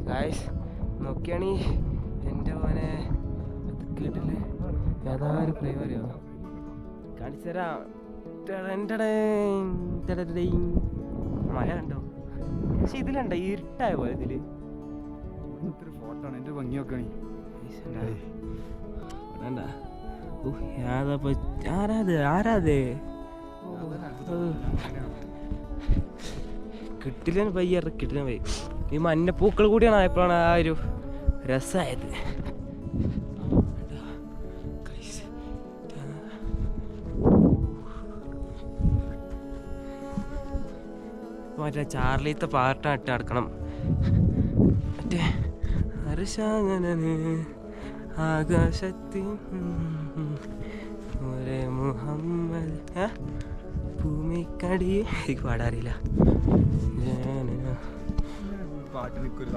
Guys നോക്കിയാണീ എൻ്റെ മോനെ അത് കേട്ടില്ലേ ഏതായൊരു ഫ്ലേവറിയോ കാണിച്ചുതരാം. മഴ കണ്ടോ? പക്ഷെ ഇതിലുണ്ടോ ഇരുട്ടായ പോലെ ഇതില് ഫോട്ടോ ആണ് എൻ്റെ ഭംഗി നോക്കണേ. കിട്ടില്ല പയ്യ കിട്ടില്ല പോയി. ഈ മഞ്ഞപ്പൂക്കൾ കൂടിയാണ് ആയപ്പോഴാണ് ആ ഒരു രസമായത്. മറ്റേ ചാർലിത്തെ പാട്ടാണ് ഇട്ട് നടക്കണം. മറ്റേ ഹർഷാനന് ആകാശത്തിൽ ഒരേ മുഹമ്മദ് ഭൂമിക്കടി എനിക്ക് പാടാറിയില്ല. പാട്ട് നിൽക്കൊരു